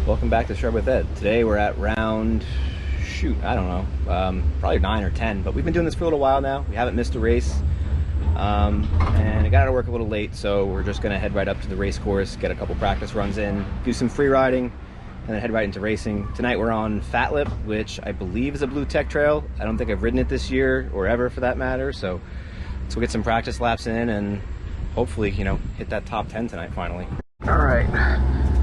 Welcome back to Shred with Ed. Today we're at round, I don't know, probably 9 or 10, but we've been doing this for a little while now. We haven't missed a race, and I got out of work a little late, so we're just going to head right up to the race course, get a couple practice runs in, do some free riding, and then head right into racing. Tonight we're on Fat Lip, which I believe is a blue tech trail. I don't think I've ridden it this year, or ever for that matter, so let's go get some practice laps in and hopefully, hit that top 10 tonight finally. All right.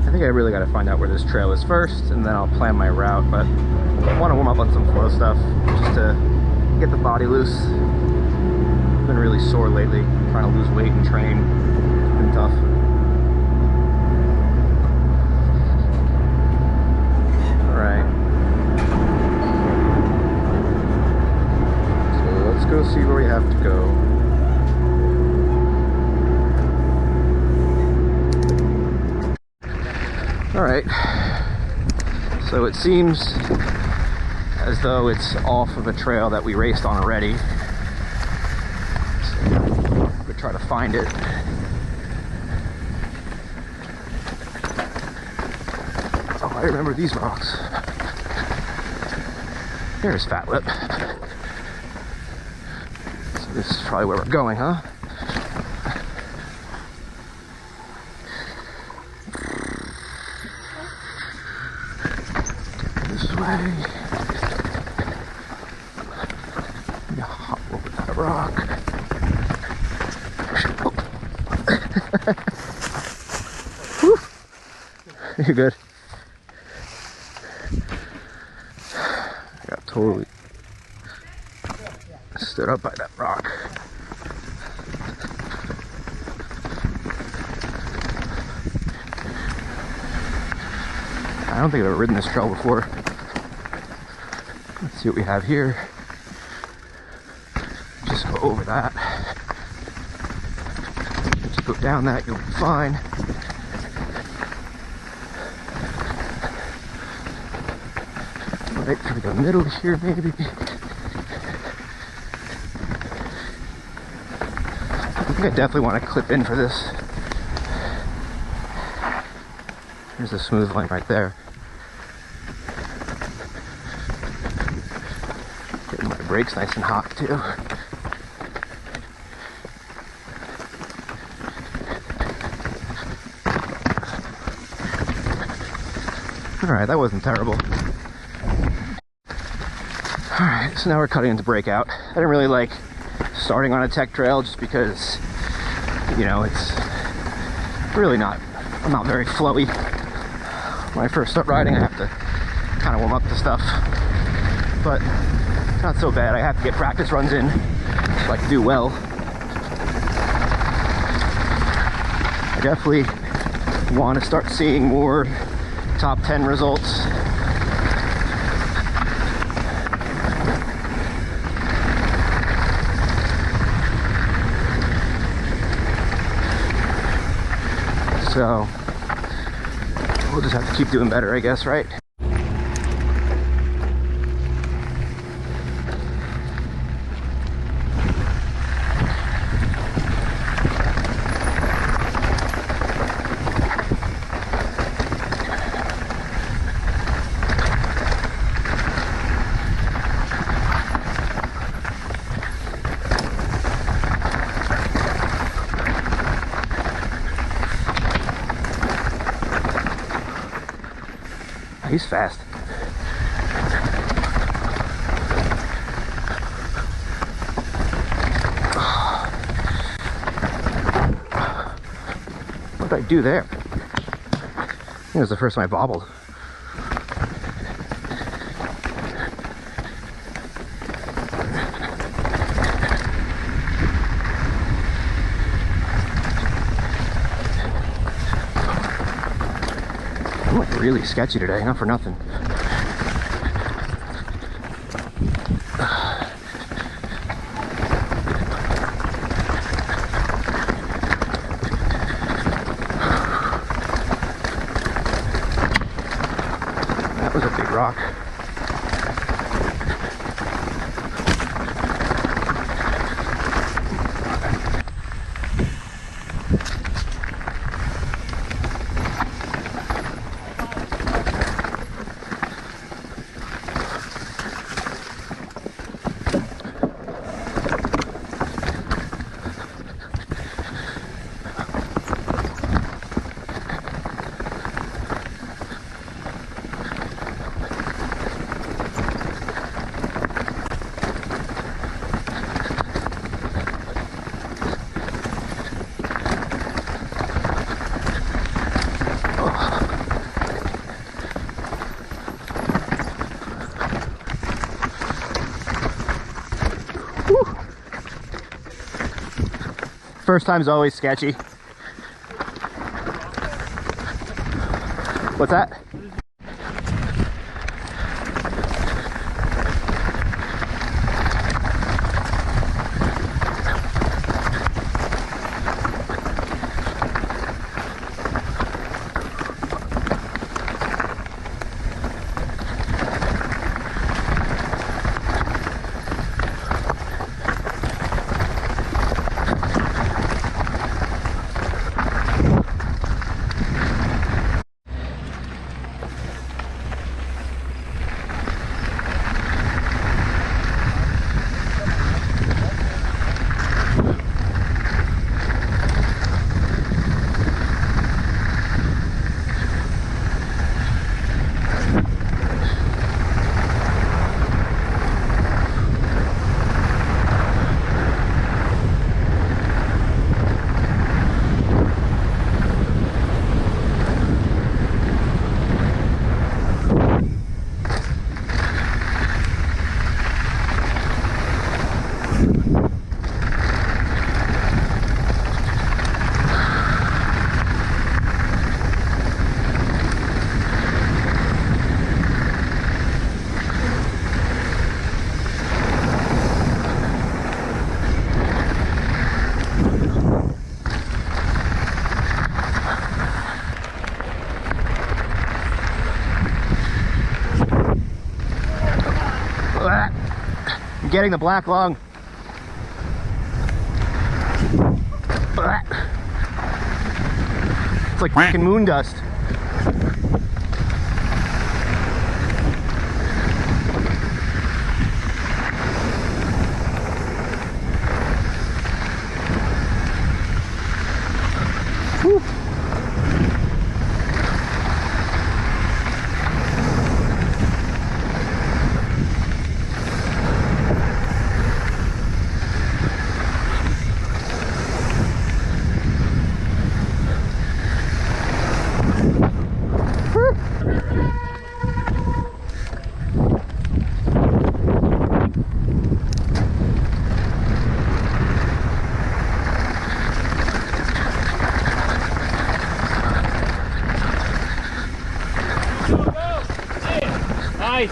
I think I really got to find out where this trail is first, and then I'll plan my route, but I want to warm up on some flow stuff just to get the body loose. I've been really sore lately, trying to lose weight and train. It's been tough. Alright. So let's go see where we have to go. Alright, so it seems as though it's off of a trail that we raced on already. So I'm gonna try to find it. Oh, I remember these rocks. There's Fat Lip. So this is probably where we're going, huh? Way. Hop over that rock. Oh. You're good. I got totally stood up by that rock. I don't think I've ever ridden this trail before. Let's see what we have here. Just go over that. Just go down that, you'll be fine. Right through the middle here, maybe. I think I definitely want to clip in for this. There's a smooth line right there. Brakes nice and hot too. Alright, that wasn't terrible. Alright, so now we're cutting into breakout. I didn't really like starting on a tech trail just because, it's really I'm not very flowy. When I first start riding, I have to kind of warm up to stuff. But not so bad. I have to get practice runs in so I can do well. I definitely want to start seeing more top 10 results. So we'll just have to keep doing better, I guess, right? He's fast. What did I do there? I think it was the first time I bobbled. I'm like really sketchy today, not for nothing. That was a big rock. Whew. First time's always sketchy. What's that? I'm getting the black lung. It's like freaking moon dust. Whew. Nice.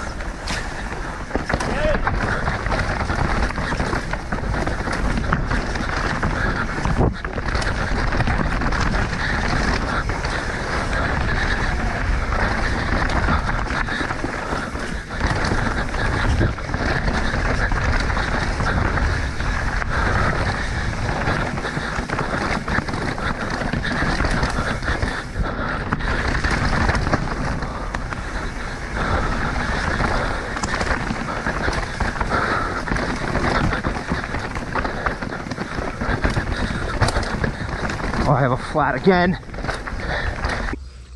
Oh, I have a flat again.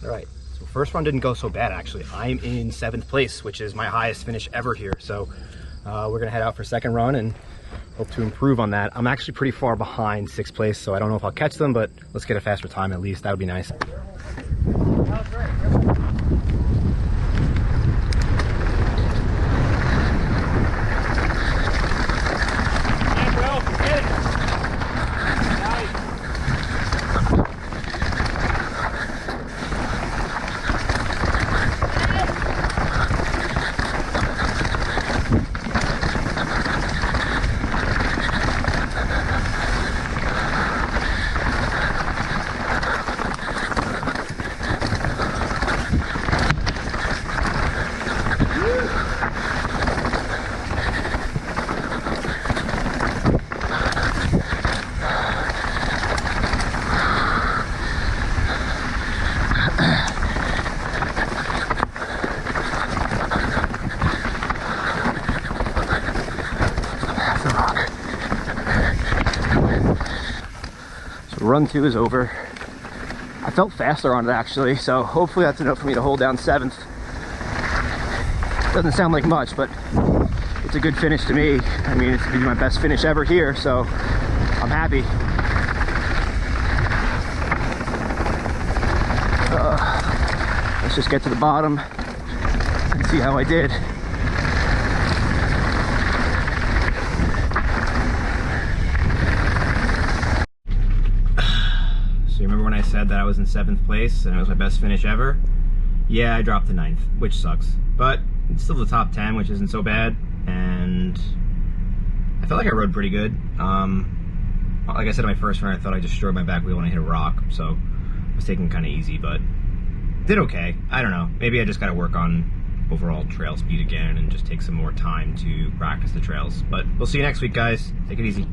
All right, so first run didn't go so bad actually. I'm in 7th place, which is my highest finish ever here. So we're gonna head out for second run and hope to improve on that. I'm actually pretty far behind 6th place, so I don't know if I'll catch them, but let's get a faster time at least. That would be nice. Run 2 is over. I felt faster on it actually, so hopefully that's enough for me to hold down 7th. Doesn't sound like much, but it's a good finish to me. I mean, it's gonna be my best finish ever here, so I'm happy. Let's just get to the bottom and see how I did. said that I was in 7th place and it was my best finish ever. Yeah, I dropped to 9th, which sucks. But it's still the top 10, which isn't so bad. And I felt like I rode pretty good. Like I said in my first run, I thought I destroyed my back wheel when I hit a rock, so I was taking it kind of easy, but did okay. I don't know. Maybe I just got to work on overall trail speed again and just take some more time to practice the trails. But we'll see you next week, guys. Take it easy.